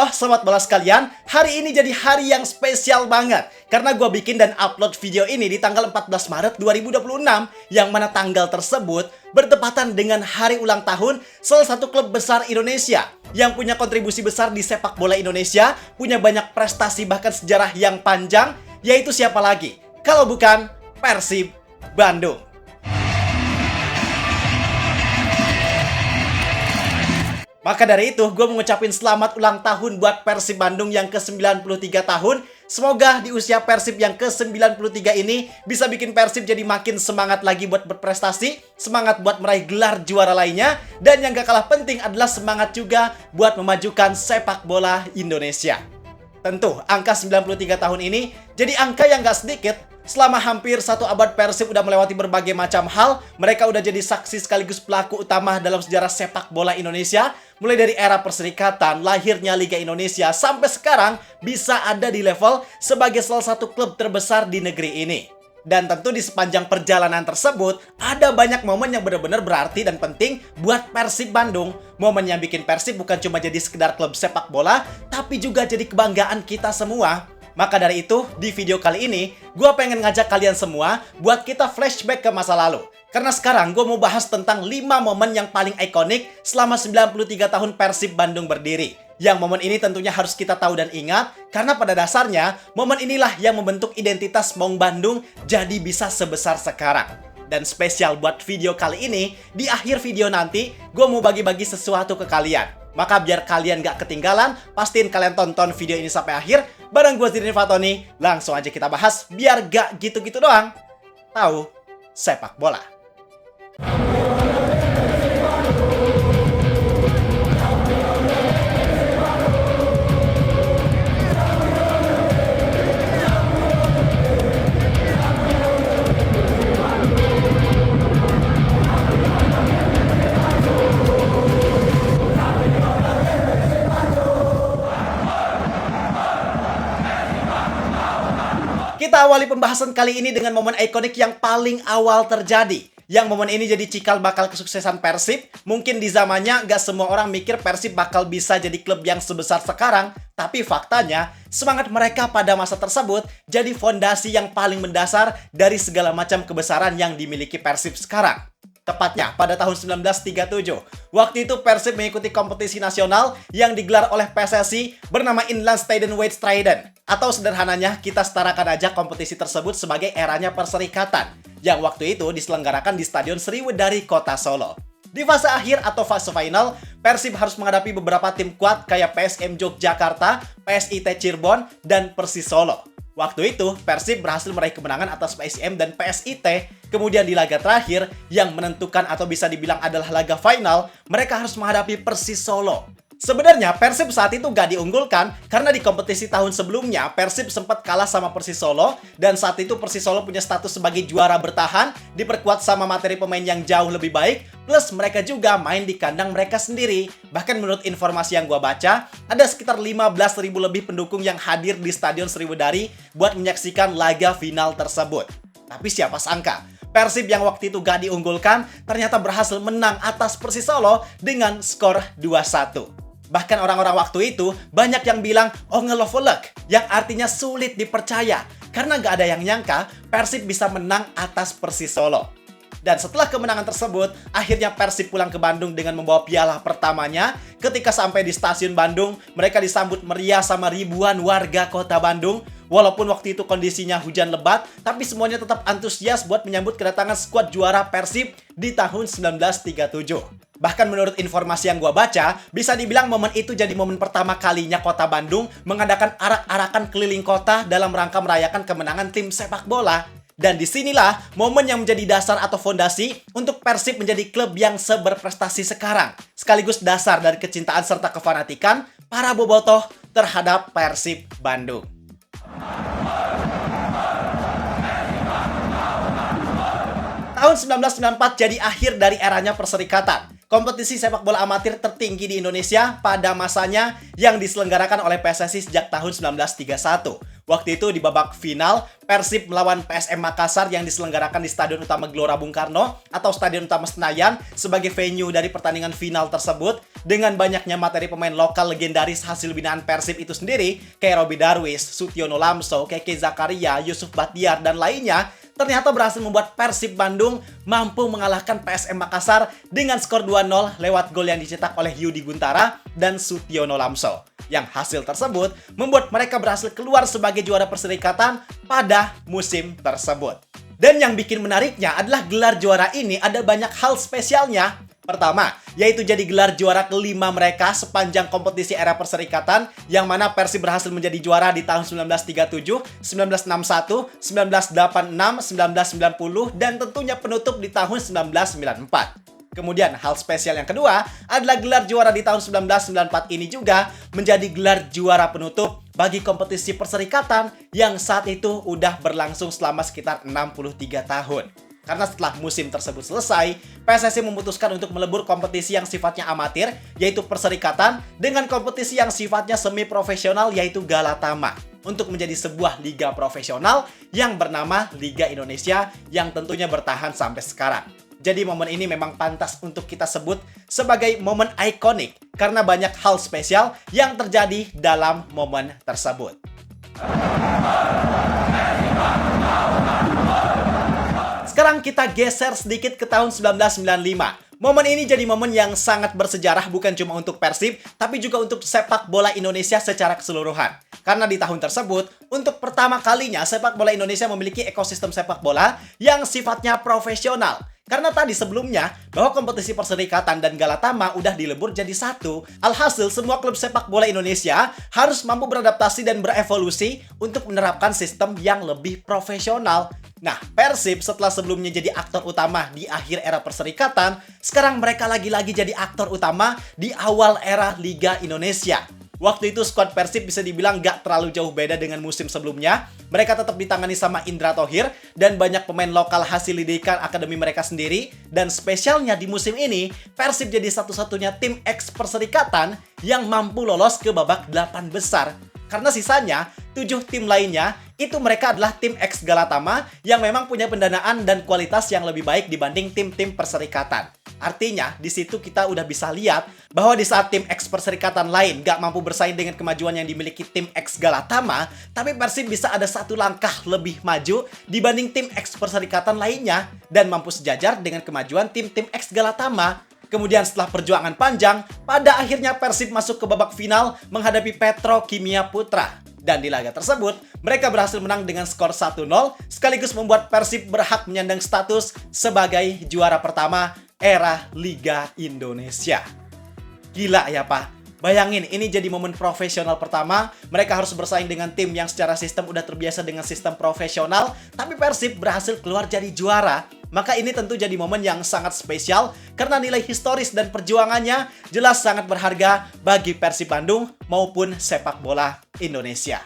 Halo sobat bola sekalian, hari ini jadi hari yang spesial banget karena gue bikin dan upload video ini di tanggal 14 Maret 2026 yang mana tanggal tersebut bertepatan dengan hari ulang tahun salah satu klub besar Indonesia yang punya kontribusi besar di sepak bola Indonesia, punya banyak prestasi bahkan sejarah yang panjang, yaitu siapa lagi? Kalau bukan Persib Bandung. Maka dari itu, gue mau ngucapin selamat ulang tahun buat Persib Bandung yang ke-93 tahun. Semoga di usia Persib yang ke-93 ini bisa bikin Persib jadi makin semangat lagi buat berprestasi, semangat buat meraih gelar juara lainnya, dan yang gak kalah penting adalah semangat juga buat memajukan sepak bola Indonesia. Tentu, angka 93 tahun ini jadi angka yang gak sedikit. Selama hampir satu abad Persib udah melewati berbagai macam hal. Mereka udah jadi saksi sekaligus pelaku utama dalam sejarah sepak bola Indonesia. Mulai dari era perserikatan, lahirnya Liga Indonesia, sampai sekarang bisa ada di level sebagai salah satu klub terbesar di negeri ini. Dan tentu di sepanjang perjalanan tersebut, ada banyak momen yang benar-benar berarti dan penting buat Persib Bandung. Momen yang bikin Persib bukan cuma jadi sekedar klub sepak bola, tapi juga jadi kebanggaan kita semua. Maka dari itu, di video kali ini, gue pengen ngajak kalian semua buat kita flashback ke masa lalu. Karena sekarang gue mau bahas tentang 5 momen yang paling ikonik selama 93 tahun Persib Bandung berdiri. Yang momen ini tentunya harus kita tahu dan ingat, karena pada dasarnya, momen inilah yang membentuk identitas Maung Bandung jadi bisa sebesar sekarang. Dan spesial buat video kali ini, di akhir video nanti, gue mau bagi-bagi sesuatu ke kalian. Maka biar kalian gak ketinggalan, pastiin kalian tonton video ini sampai akhir. Bareng gue Zidane Fatoni, langsung aja kita bahas biar gak gitu-gitu doang. Tahu sepak bola. Kita awali pembahasan kali ini dengan momen ikonik yang paling awal terjadi. Yang momen ini jadi cikal bakal kesuksesan Persib. Mungkin di zamannya gak semua orang mikir Persib bakal bisa jadi klub yang sebesar sekarang. Tapi faktanya, semangat mereka pada masa tersebut jadi fondasi yang paling mendasar dari segala macam kebesaran yang dimiliki Persib sekarang. Tepatnya pada tahun 1937. Waktu itu Persib mengikuti kompetisi nasional yang digelar oleh PSSI bernama Inland Steden-Wedstrijden. Atau sederhananya kita setarakan aja kompetisi tersebut sebagai eranya perserikatan. Yang waktu itu diselenggarakan di Stadion Sriwedari Kota Solo. Di fase akhir atau fase final, Persib harus menghadapi beberapa tim kuat kayak PSM Yogyakarta, PSIT Cirebon, dan Persis Solo. Waktu itu, Persib berhasil meraih kemenangan atas PSM dan PSIT. Kemudian di laga terakhir, yang menentukan atau bisa dibilang adalah laga final, mereka harus menghadapi Persis Solo. Sebenarnya Persib saat itu gak diunggulkan karena di kompetisi tahun sebelumnya Persib sempat kalah sama Persis Solo dan saat itu Persis Solo punya status sebagai juara bertahan, diperkuat sama materi pemain yang jauh lebih baik, plus mereka juga main di kandang mereka sendiri. Bahkan menurut informasi yang gua baca, ada sekitar 15.000 lebih pendukung yang hadir di Stadion Sriwedari buat menyaksikan laga final tersebut. Tapi siapa sangka, Persib yang waktu itu gak diunggulkan ternyata berhasil menang atas Persis Solo dengan skor 2-1. Bahkan orang-orang waktu itu banyak yang bilang ongelovolek, yang artinya sulit dipercaya. Karena gak ada yang nyangka Persib bisa menang atas Persis Solo. Dan setelah kemenangan tersebut, akhirnya Persib pulang ke Bandung dengan membawa piala pertamanya. Ketika sampai di stasiun Bandung, mereka disambut meriah sama ribuan warga kota Bandung. Walaupun waktu itu kondisinya hujan lebat, tapi semuanya tetap antusias buat menyambut kedatangan skuad juara Persib di tahun 1937. Bahkan menurut informasi yang gua baca, bisa dibilang momen itu jadi momen pertama kalinya kota Bandung mengadakan arak-arakan keliling kota dalam rangka merayakan kemenangan tim sepak bola. Dan disinilah momen yang menjadi dasar atau fondasi untuk Persib menjadi klub yang seberprestasi sekarang. Sekaligus dasar dari kecintaan serta kefanatikan para bobotoh terhadap Persib Bandung. Tahun 1994 jadi akhir dari eranya perserikatan. Kompetisi sepak bola amatir tertinggi di Indonesia pada masanya yang diselenggarakan oleh PSSI sejak tahun 1931. Waktu itu di babak final, Persib melawan PSM Makassar yang diselenggarakan di Stadion Utama Gelora Bung Karno atau Stadion Utama Senayan sebagai venue dari pertandingan final tersebut. Dengan banyaknya materi pemain lokal legendaris hasil binaan Persib itu sendiri, kayak Robby Darwish, Sutiono Lamso, Keke Zakaria, Yusuf Bahtiar, dan lainnya, ternyata berhasil membuat Persib Bandung mampu mengalahkan PSM Makassar dengan skor 2-0 lewat gol yang dicetak oleh Yudi Guntara dan Sutiono Lamso. Yang hasil tersebut membuat mereka berhasil keluar sebagai juara perserikatan pada musim tersebut. Dan yang bikin menariknya adalah gelar juara ini ada banyak hal spesialnya. Pertama, yaitu jadi gelar juara kelima mereka sepanjang kompetisi era perserikatan, yang mana Persib berhasil menjadi juara di tahun 1937, 1961, 1986, 1990, dan tentunya penutup di tahun 1994. Kemudian hal spesial yang kedua adalah gelar juara di tahun 1994 ini juga menjadi gelar juara penutup bagi kompetisi perserikatan yang saat itu udah berlangsung selama sekitar 63 tahun. Karena setelah musim tersebut selesai, PSSI memutuskan untuk melebur kompetisi yang sifatnya amatir, yaitu perserikatan, dengan kompetisi yang sifatnya semi-profesional, yaitu Galatama, untuk menjadi sebuah liga profesional yang bernama Liga Indonesia yang tentunya bertahan sampai sekarang. Jadi momen ini memang pantas untuk kita sebut sebagai momen ikonik karena banyak hal spesial yang terjadi dalam momen tersebut. Sekarang kita geser sedikit ke tahun 1995. Momen ini jadi momen yang sangat bersejarah bukan cuma untuk Persib, tapi juga untuk sepak bola Indonesia secara keseluruhan. Karena di tahun tersebut, untuk pertama kalinya sepak bola Indonesia memiliki ekosistem sepak bola yang sifatnya profesional. Karena tadi sebelumnya, bahwa kompetisi perserikatan dan Galatama udah dilebur jadi satu. Alhasil, semua klub sepak bola Indonesia harus mampu beradaptasi dan berevolusi untuk menerapkan sistem yang lebih profesional. Nah, Persib setelah sebelumnya jadi aktor utama di akhir era perserikatan, sekarang mereka lagi-lagi jadi aktor utama di awal era Liga Indonesia. Waktu itu skuad Persib bisa dibilang gak terlalu jauh beda dengan musim sebelumnya. Mereka tetap ditangani sama Indra Thohir dan banyak pemain lokal hasil didikan akademi mereka sendiri. Dan spesialnya di musim ini, Persib jadi satu-satunya tim ex perserikatan yang mampu lolos ke babak 8 besar. Karena sisanya, 7 tim lainnya, itu mereka adalah tim ex Galatama yang memang punya pendanaan dan kualitas yang lebih baik dibanding tim-tim perserikatan. Artinya, di situ kita udah bisa lihat bahwa di saat tim ex perserikatan lain gak mampu bersaing dengan kemajuan yang dimiliki tim ex Galatama, tapi Persib bisa ada satu langkah lebih maju dibanding tim ex perserikatan lainnya dan mampu sejajar dengan kemajuan tim-tim ex Galatama. Kemudian setelah perjuangan panjang, pada akhirnya Persib masuk ke babak final menghadapi Petro Kimia Putra. Dan di laga tersebut, mereka berhasil menang dengan skor 1-0, sekaligus membuat Persib berhak menyandang status sebagai juara pertama era Liga Indonesia. Gila ya Pak? Bayangin, ini jadi momen profesional pertama, mereka harus bersaing dengan tim yang secara sistem udah terbiasa dengan sistem profesional, tapi Persib berhasil keluar jadi juara. Maka ini tentu jadi momen yang sangat spesial karena nilai historis dan perjuangannya jelas sangat berharga bagi Persib Bandung maupun sepak bola Indonesia.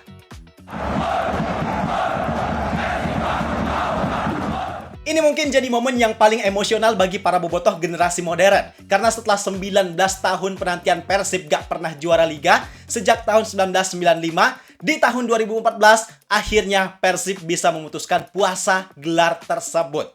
Ini mungkin jadi momen yang paling emosional bagi para bobotoh generasi modern. Karena setelah 19 tahun penantian Persib gak pernah juara Liga sejak tahun 1995, di tahun 2014 akhirnya Persib bisa memutuskan puasa gelar tersebut.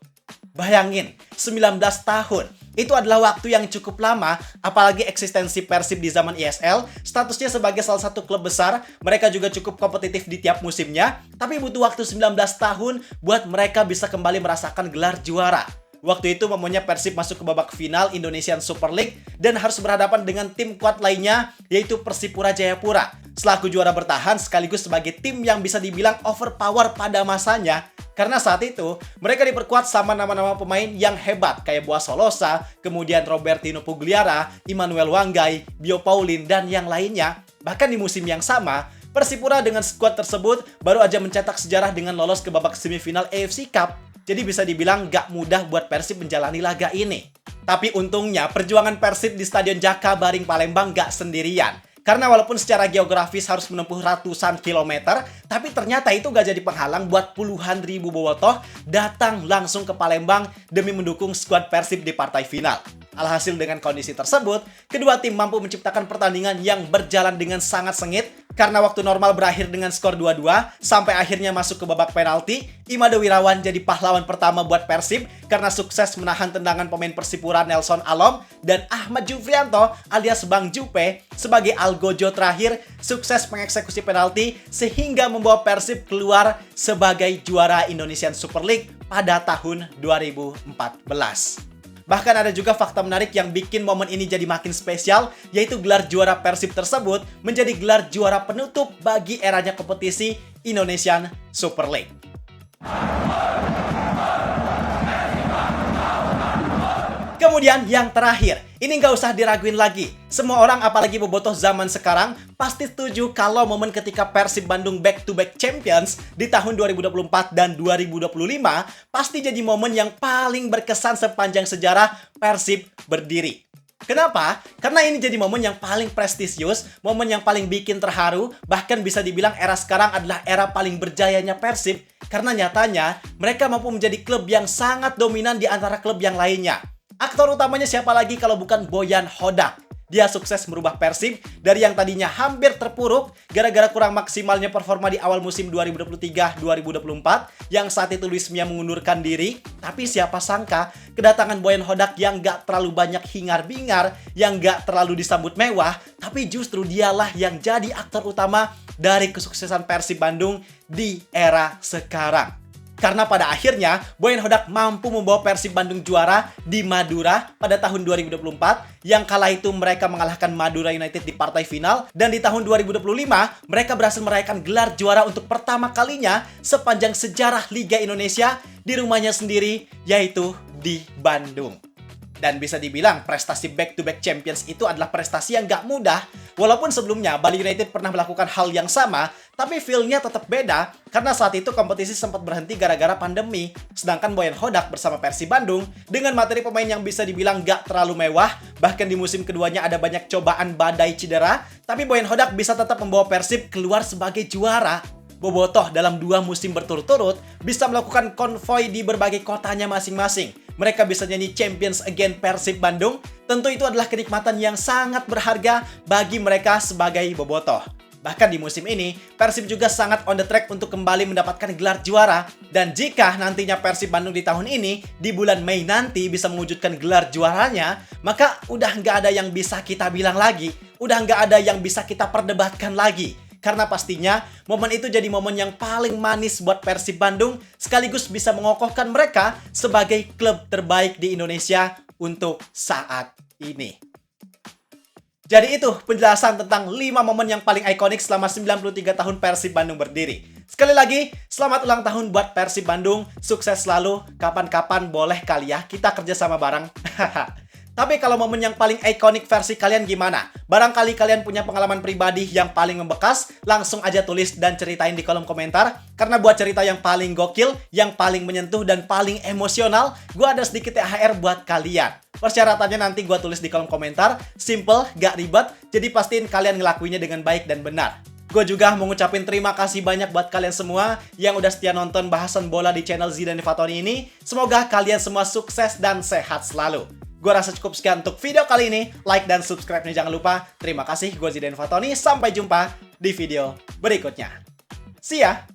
Bayangin, 19 tahun. Itu adalah waktu yang cukup lama, apalagi eksistensi Persib di zaman ISL, statusnya sebagai salah satu klub besar, mereka juga cukup kompetitif di tiap musimnya, tapi butuh waktu 19 tahun buat mereka bisa kembali merasakan gelar juara. Waktu itu momennya Persib masuk ke babak final Indonesian Super League dan harus berhadapan dengan tim kuat lainnya, yaitu Persipura Jayapura. Selaku juara bertahan sekaligus sebagai tim yang bisa dibilang overpower pada masanya. Karena saat itu, mereka diperkuat sama nama-nama pemain yang hebat kayak Boas Solosa, kemudian Robertino Pugliara, Immanuel Wanggai, Bio Pauline, dan yang lainnya. Bahkan di musim yang sama, Persipura dengan skuad tersebut baru aja mencetak sejarah dengan lolos ke babak semifinal AFC Cup. Jadi bisa dibilang gak mudah buat Persib menjalani laga ini. Tapi untungnya, perjuangan Persib di Stadion Jakabaring Palembang gak sendirian. Karena walaupun secara geografis harus menempuh ratusan kilometer, tapi ternyata itu gak jadi penghalang buat puluhan ribu bobotoh datang langsung ke Palembang demi mendukung skuad Persib di partai final. Alhasil dengan kondisi tersebut, kedua tim mampu menciptakan pertandingan yang berjalan dengan sangat sengit Karena waktu normal berakhir dengan skor 2-2, sampai akhirnya masuk ke babak penalti, Imade Wirawan jadi pahlawan pertama buat Persib karena sukses menahan tendangan pemain Persipura Nelson Alom dan Ahmad Jufrianto alias Bang Jupe sebagai algojo terakhir sukses mengeksekusi penalti sehingga membawa Persib keluar sebagai juara Indonesian Super League pada tahun 2014. Bahkan ada juga fakta menarik yang bikin momen ini jadi makin spesial, yaitu gelar juara Persib tersebut menjadi gelar juara penutup bagi eranya kompetisi Indonesian Super League. Kemudian yang terakhir, ini nggak usah diraguin lagi. Semua orang apalagi bobotoh zaman sekarang pasti setuju kalau momen ketika Persib Bandung back-to-back champions di tahun 2024 dan 2025 pasti jadi momen yang paling berkesan sepanjang sejarah Persib berdiri. Kenapa? Karena ini jadi momen yang paling prestisius, momen yang paling bikin terharu, bahkan bisa dibilang era sekarang adalah era paling berjayanya Persib karena nyatanya mereka mampu menjadi klub yang sangat dominan di antara klub yang lainnya. Aktor utamanya siapa lagi kalau bukan Boyan Hodak. Dia sukses merubah Persib dari yang tadinya hampir terpuruk gara-gara kurang maksimalnya performa di awal musim 2023-2024 yang saat itu Luis Mia mengundurkan diri. Tapi siapa sangka kedatangan Boyan Hodak yang gak terlalu banyak hingar-bingar, yang gak terlalu disambut mewah, tapi justru dialah yang jadi aktor utama dari kesuksesan Persib Bandung di era sekarang. Karena pada akhirnya, Boyan Hodak mampu membawa Persib Bandung juara di Madura pada tahun 2024. Yang kala itu mereka mengalahkan Madura United di partai final. Dan di tahun 2025, mereka berhasil merayakan gelar juara untuk pertama kalinya sepanjang sejarah Liga Indonesia di rumahnya sendiri, yaitu di Bandung. Dan bisa dibilang prestasi back-to-back champions itu adalah prestasi yang gak mudah. Walaupun sebelumnya Bali United pernah melakukan hal yang sama, tapi feel-nya tetap beda karena saat itu kompetisi sempat berhenti gara-gara pandemi. Sedangkan Boyan Hodak bersama Persib Bandung dengan materi pemain yang bisa dibilang gak terlalu mewah, bahkan di musim keduanya ada banyak cobaan badai cedera, tapi Boyan Hodak bisa tetap membawa Persib keluar sebagai juara. Bobotoh dalam 2 musim berturut-turut bisa melakukan konvoi di berbagai kotanya masing-masing. Mereka bisa nyanyi Champions Again Persib Bandung. Tentu itu adalah kenikmatan yang sangat berharga bagi mereka sebagai bobotoh. Bahkan di musim ini, Persib juga sangat on the track untuk kembali mendapatkan gelar juara. Dan jika nantinya Persib Bandung di tahun ini, di bulan Mei nanti bisa mewujudkan gelar juaranya, maka udah nggak ada yang bisa kita bilang lagi. Udah nggak ada yang bisa kita perdebatkan lagi. Karena pastinya momen itu jadi momen yang paling manis buat Persib Bandung sekaligus bisa mengokohkan mereka sebagai klub terbaik di Indonesia untuk saat ini. Jadi itu penjelasan tentang 5 momen yang paling ikonik selama 93 tahun Persib Bandung berdiri. Sekali lagi, selamat ulang tahun buat Persib Bandung. Sukses selalu. Kapan-kapan boleh kali ya kita kerjasama bareng. Tapi kalau momen yang paling ikonik versi kalian gimana? Barangkali kalian punya pengalaman pribadi yang paling membekas, langsung aja tulis dan ceritain di kolom komentar. Karena buat cerita yang paling gokil, yang paling menyentuh dan paling emosional, gue ada sedikit THR buat kalian. Persyaratannya nanti gue tulis di kolom komentar, simple, gak ribet, jadi pastiin kalian ngelakuinnya dengan baik dan benar. Gue juga mau ngucapin terima kasih banyak buat kalian semua yang udah setia nonton bahasan bola di channel Zidane Fatoni ini. Semoga kalian semua sukses dan sehat selalu. Gue rasa cukup sekian untuk video kali ini. Like dan subscribe-nya jangan lupa. Terima kasih, gue Zidane Fatoni. Sampai jumpa di video berikutnya. See ya!